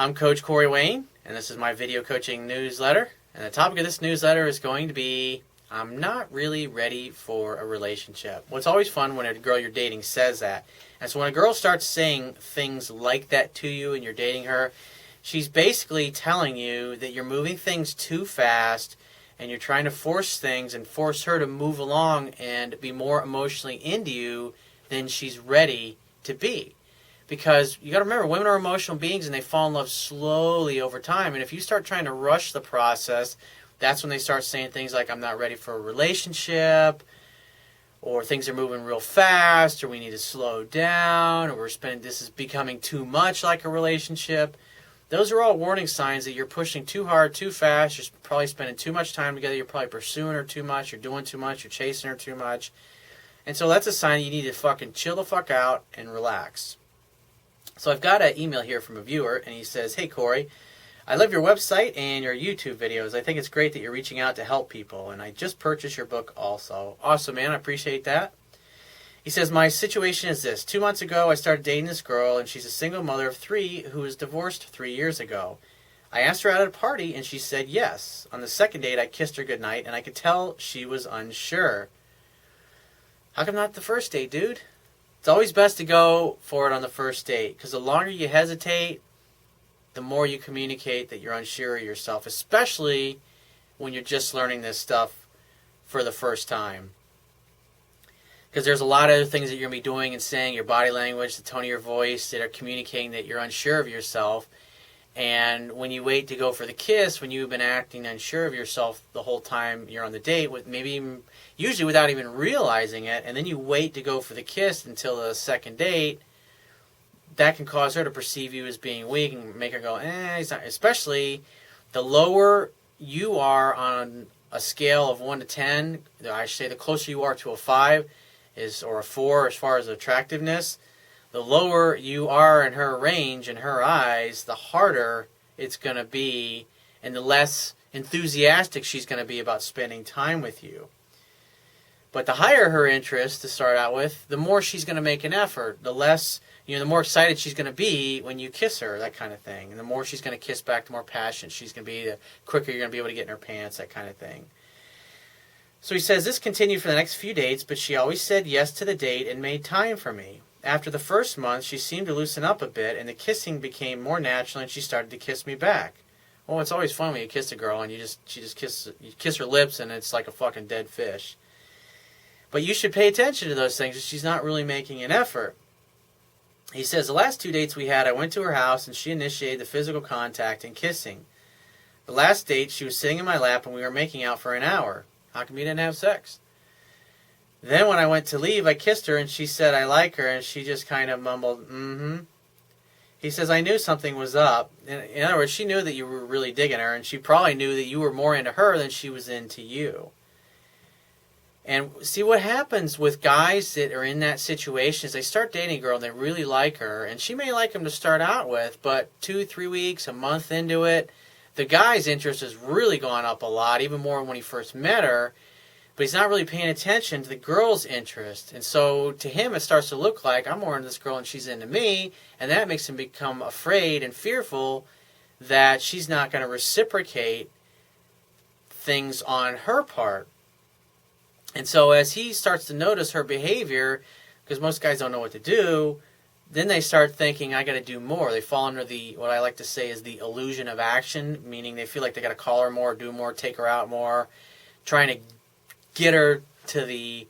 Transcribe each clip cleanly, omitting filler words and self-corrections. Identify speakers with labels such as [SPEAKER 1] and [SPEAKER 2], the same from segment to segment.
[SPEAKER 1] I'm Coach Corey Wayne, and this is my video coaching newsletter. And the topic of this newsletter is going to be, I'm not really ready for a relationship. Well, it's always fun when a girl you're dating says that. And so when a girl starts saying things like that to you and you're dating her, she's basically telling you that you're moving things too fast and you're trying to force things and force her to move along and be more emotionally into you than she's ready to be. Because you got to remember, women are emotional beings and they fall in love slowly over time. And if you start trying to rush the process, that's when they start saying things like, I'm not ready for a relationship, or things are moving real fast, or we need to slow down, or this is becoming too much like a relationship. Those are all warning signs that you're pushing too hard, too fast. You're probably spending too much time together. You're probably pursuing her too much. You're doing too much. You're chasing her too much. And so that's a sign you need to fucking chill the fuck out and relax. So I've got an email here from a viewer, and he says, Hey, Corey, I love your website and your YouTube videos. I think it's great that you're reaching out to help people, and I just purchased your book also. Awesome, man. I appreciate that. He says, my situation is this. 2 months ago, I started dating this girl, and she's a single mother of 3 who was divorced 3 years ago. I asked her out at a party, and she said yes. On the second date, I kissed her goodnight, and I could tell she was unsure. How come not the first date, dude? It's always best to go for it on the first date, because the longer you hesitate, the more you communicate that you're unsure of yourself, especially when you're just learning this stuff for the first time. Because there's a lot of other things that you're going to be doing and saying, your body language, the tone of your voice, that are communicating that you're unsure of yourself. And when you wait to go for the kiss, when you've been acting unsure of yourself the whole time you're on the date, with usually without even realizing it, and then you wait to go for the kiss until the second date, that can cause her to perceive you as being weak and make her go, he's not. Especially the lower you are on a scale of 1 to 10, I should say the closer you are to a 5 or a 4 as far as attractiveness, the lower you are in her range, in her eyes, the harder it's going to be and the less enthusiastic she's going to be about spending time with you. But the higher her interest to start out with, the more she's going to make an effort. The less, the more excited she's going to be when you kiss her, that kind of thing. And the more she's going to kiss back, the more passionate she's going to be, the quicker you're going to be able to get in her pants, that kind of thing. So he says, this continued for the next few dates, but she always said yes to the date and made time for me. After the first month, she seemed to loosen up a bit, and the kissing became more natural, and she started to kiss me back. Well, it's always fun when you kiss a girl, and you kiss her lips, and it's like a fucking dead fish. But you should pay attention to those things if she's not really making an effort. He says, the last 2 dates we had, I went to her house, and she initiated the physical contact and kissing. The last date, she was sitting in my lap, and we were making out for an hour. How come you didn't have sex? Then when I went to leave, I kissed her, and she said I like her, and she just kind of mumbled, mm-hmm. He says, I knew something was up. In other words, she knew that you were really digging her, and she probably knew that you were more into her than she was into you. And see, what happens with guys that are in that situation is they start dating a girl, and they really like her, and she may like him to start out with, but 2-3 weeks, a month into it, the guy's interest has really gone up a lot, even more when he first met her. But he's not really paying attention to the girl's interest. And so to him it starts to look like I'm more into this girl and she's into me. And that makes him become afraid and fearful that she's not going to reciprocate things on her part. And so as he starts to notice her behavior, because most guys don't know what to do, then they start thinking, I got to do more. They fall under what I like to say is the illusion of action, meaning they feel like they got to call her more, do more, take her out more, trying to get her to the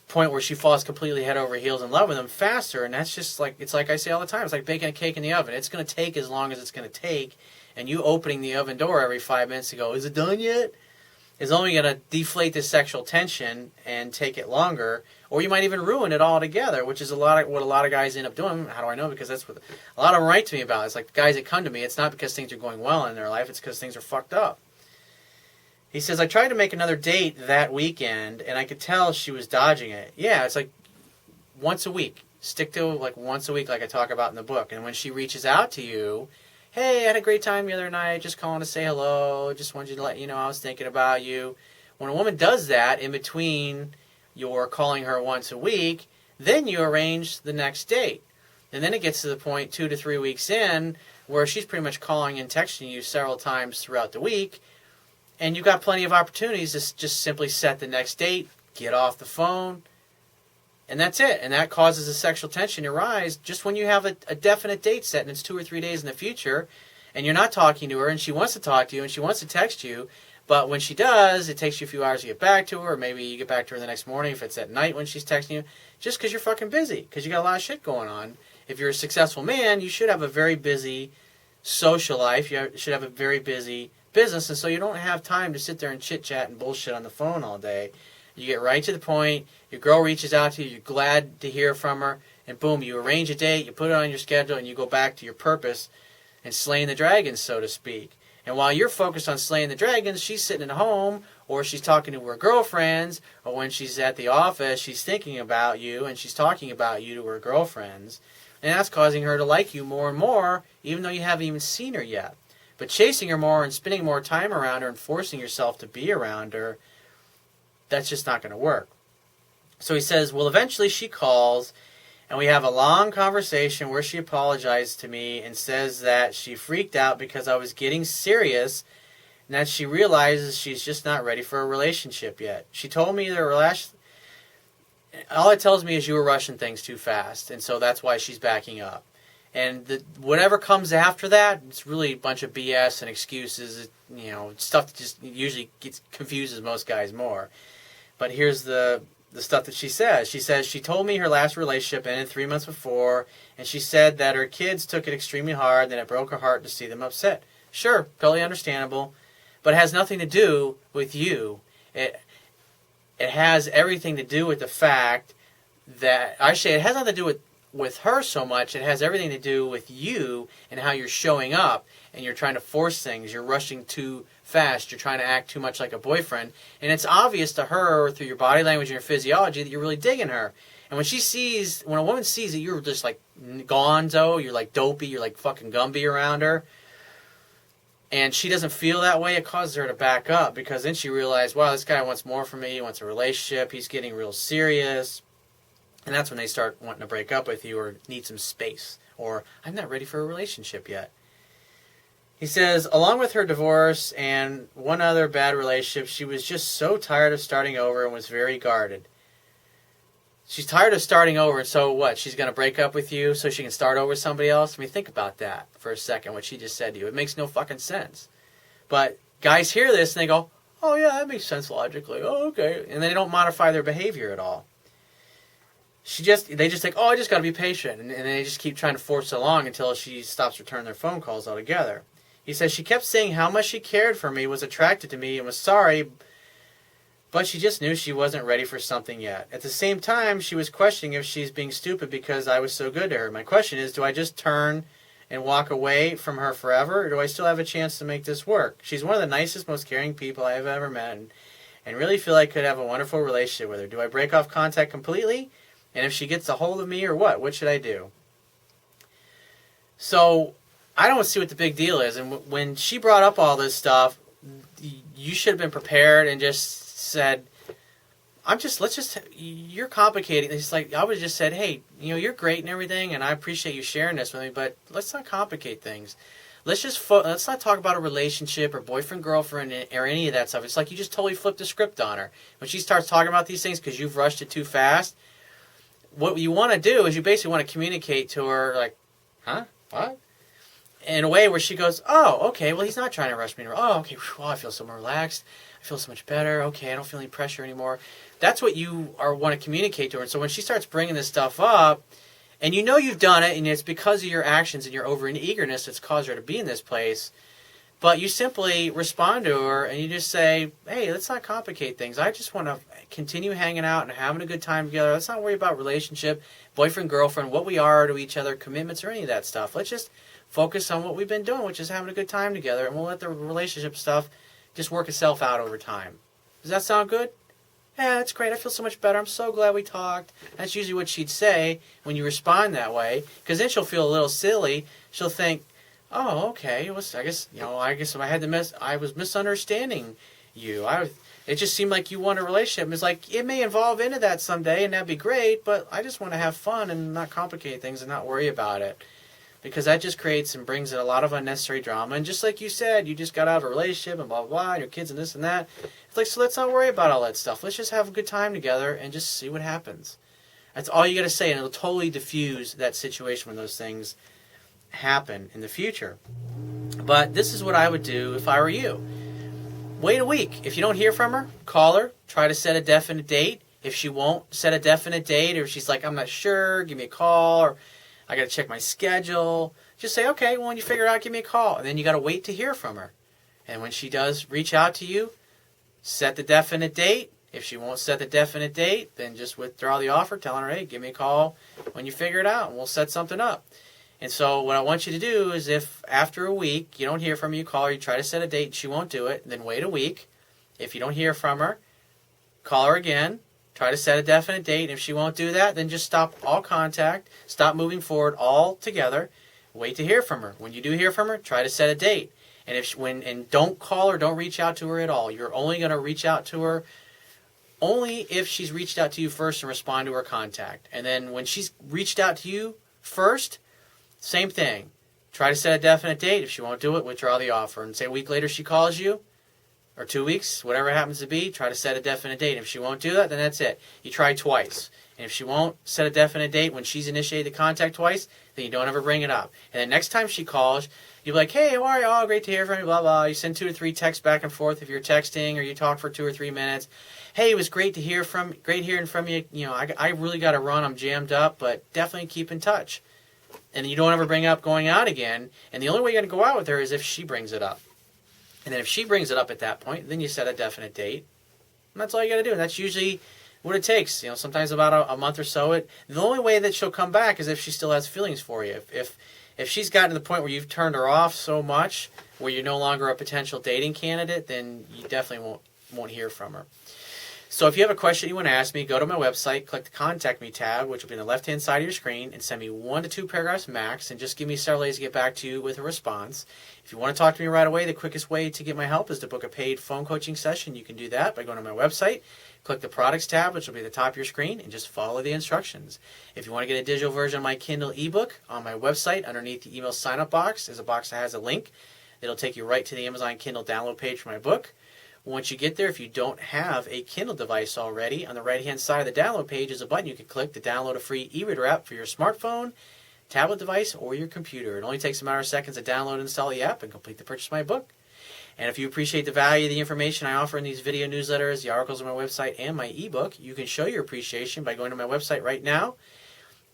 [SPEAKER 1] point where she falls completely head over heels in love with him faster. And that's just like, it's like I say all the time, it's like baking a cake in the oven. It's going to take as long as it's going to take, and you opening the oven door every 5 minutes to go, is it done yet? Is only going to deflate the sexual tension and take it longer, or you might even ruin it altogether, which is what a lot of guys end up doing. How do I know? Because that's what a lot of them write to me about. It's like the guys that come to me, it's not because things are going well in their life, it's because things are fucked up. He says, I tried to make another date that weekend, and I could tell she was dodging it. Yeah, it's like once a week. Stick to like once a week like I talk about in the book. And when she reaches out to you, hey, I had a great time the other night, just calling to say hello, just wanted you to let you know I was thinking about you. When a woman does that in between your calling her once a week, then you arrange the next date. And then it gets to the point 2 to 3 weeks in where she's pretty much calling and texting you several times throughout the week, and you've got plenty of opportunities to just simply set the next date, get off the phone, and that's it. And that causes a sexual tension to rise just when you have a definite date set and it's 2 or 3 days in the future and you're not talking to her and she wants to talk to you and she wants to text you. But when she does, it takes you a few hours to get back to her, or maybe you get back to her the next morning if it's at night when she's texting you, just because you're fucking busy, because you got a lot of shit going on. If you're a successful man, you should have a very busy social life. You should have a very busy business, and so you don't have time to sit there and chit-chat and bullshit on the phone all day. You get right to the point. Your girl reaches out to you. You're glad to hear from her. And boom, you arrange a date. You put it on your schedule. And you go back to your purpose and slaying the dragons, so to speak. And while you're focused on slaying the dragons, she's sitting at home, or she's talking to her girlfriends, or when she's at the office, she's thinking about you, and she's talking about you to her girlfriends. And that's causing her to like you more and more, even though you haven't even seen her yet. But chasing her more and spending more time around her and forcing yourself to be around her, that's just not going to work. So he says, well, eventually she calls, and we have a long conversation where she apologized to me and says that she freaked out because I was getting serious and that she realizes she's just not ready for a relationship yet. She told me all it tells me is you were rushing things too fast, and so that's why she's backing up. And whatever comes after that, it's really a bunch of BS and excuses, stuff that just usually confuses most guys more. But here's the stuff that she says. She says she told me her last relationship ended 3 months before, and she said that her kids took it extremely hard, and it broke her heart to see them upset. Sure, totally understandable, but it has nothing to do with you. It has everything to do with the fact that, actually, it has nothing to do with her so much. It has everything to do with you and how you're showing up, and you're trying to force things. You're rushing too fast. You're trying to act too much like a boyfriend, and it's obvious to her through your body language and your physiology that you're really digging her. And when a woman sees that you're just like gonzo, you're like dopey, you're like fucking Gumby around her, and she doesn't feel that way, it causes her to back up, because then she realizes, wow, this guy wants more from me. He wants a relationship. He's getting real serious. And that's when they start wanting to break up with you or need some space, or I'm not ready for a relationship yet. He says, along with her divorce and one other bad relationship, she was just so tired of starting over and was very guarded. She's tired of starting over, and so what? She's going to break up with you so she can start over with somebody else? I mean, think about that for a second, what she just said to you. It makes no fucking sense. But guys hear this and they go, oh yeah, that makes sense logically. Oh, okay. And they don't modify their behavior at all. They just think, oh, I just got to be patient. And they just keep trying to force it along until she stops returning their phone calls altogether. He says she kept saying how much she cared for me, was attracted to me, and was sorry, but she just knew she wasn't ready for something yet. At the same time, she was questioning if she's being stupid because I was so good to her. My question is, do I just turn and walk away from her forever, or do I still have a chance to make this work? She's one of the nicest, most caring people I have ever met, and really feel I could have a wonderful relationship with her. Do I break off contact completely? And if she gets a hold of me, or what? What should I do? So I don't see what the big deal is. And when she brought up all this stuff, you should have been prepared and just said, you're complicating. It's like, I would have just said, hey, you're great and everything, and I appreciate you sharing this with me, but let's not complicate things. Let's not talk about a relationship or boyfriend, girlfriend, or any of that stuff. It's like you just totally flipped the script on her. When she starts talking about these things because you've rushed it too fast, what you want to do is you basically want to communicate to her, like, huh? What? In a way where she goes, oh, okay, well, he's not trying to rush me. Oh, okay, well, I feel so more relaxed. I feel so much better. Okay, I don't feel any pressure anymore. That's what you want to communicate to her. And so when she starts bringing this stuff up, and you've done it, and it's because of your actions and your over-eagerness that's caused her to be in this place, but you simply respond to her and you just say, hey, let's not complicate things. I just want to continue hanging out and having a good time together. Let's not worry about relationship, boyfriend, girlfriend, what we are to each other, commitments, or any of that stuff. Let's just focus on what we've been doing, which is having a good time together, and we'll let the relationship stuff just work itself out over time. Does that sound good? Yeah, that's great. I feel so much better. I'm so glad we talked. That's usually what she'd say when you respond that way, because then she'll feel a little silly. She'll think, oh, okay. I guess I was misunderstanding you. It just seemed like you want a relationship. It's like, it may evolve into that someday, and that'd be great, but I just want to have fun and not complicate things and not worry about it. because that just creates and brings in a lot of unnecessary drama. And just like you said, you just got out of a relationship and blah, blah, blah, and your kids and this and that. It's like, so let's not worry about all that stuff. Let's just have a good time together and just see what happens. That's all you got to say, and it'll totally diffuse that situation when those things happen in the future. But this is what I would do if I were you. Wait a week. If you don't hear from her, call her. Try to set a definite date. If she won't set a definite date, or she's like, I'm not sure, give me a call, or I got to check my schedule, just say, okay, well, when you figure it out, give me a call. And then you got to wait to hear from her. And when she does reach out to you, set the definite date. If she won't set the definite date, then just withdraw the offer, telling her, hey, give me a call when you figure it out, and we'll set something up. And so what I want you to do is, if after a week you don't hear from her, you call her, you try to set a date, and she won't do it, then wait a week. If you don't hear from her, call her again, try to set a definite date. If she won't do that, then just stop all contact, stop moving forward altogether, wait to hear from her. When you do hear from her, try to set a date. And and don't call her, don't reach out to her at all. You're only going to reach out to her only if she's reached out to you first and respond to her contact. And then when she's reached out to you first, same thing. Try to set a definite date. If she won't do it, withdraw the offer. And say a week later she calls you, or 2 weeks, whatever it happens to be, try to set a definite date. If she won't do that, then that's it. You try twice. And if she won't set a definite date when she's initiated the contact twice, then you don't ever bring it up. And then next time she calls, you'll be like, hey, how are you? Oh, great to hear from you, blah, blah. You send 2 or 3 texts back and forth if you're texting, or you talk for 2 or 3 minutes. Hey, it was great hearing from you. You know, I really got to run. I'm jammed up, but definitely keep in touch. And you don't ever bring up going out again. And the only way you're going to go out with her is if she brings it up. And then if she brings it up at that point, then you set a definite date. And that's all you got to do. And that's usually what it takes. You know, sometimes about a month or so. The only way that she'll come back is if she still has feelings for you. If she's gotten to the point where you've turned her off so much, where you're no longer a potential dating candidate, then you definitely won't hear from her. So if you have a question you want to ask me, go to my website, click the Contact Me tab, which will be on the left-hand side of your screen, and send me 1 to 2 paragraphs max, and just give me several days to get back to you with a response. If you want to talk to me right away, the quickest way to get my help is to book a paid phone coaching session. You can do that by going to my website, click the Products tab, which will be at the top of your screen, and just follow the instructions. If you want to get a digital version of my Kindle ebook, on my website, underneath the email sign-up box, there's a box that has a link. It'll take you right to the Amazon Kindle download page for my book. Once you get there, if you don't have a Kindle device already, on the right-hand side of the download page is a button you can click to download a free e-reader app for your smartphone, tablet device, or your computer. It only takes a matter of seconds to download and install the app and complete the purchase of my book. And if you appreciate the value of the information I offer in these video newsletters, the articles on my website, and my ebook, you can show your appreciation by going to my website right now.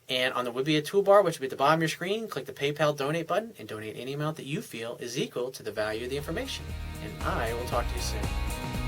[SPEAKER 1] And on the Wibbia toolbar, which will be at the bottom of your screen, click the PayPal donate button and donate any amount that you feel is equal to the value of the information. And I will talk to you soon.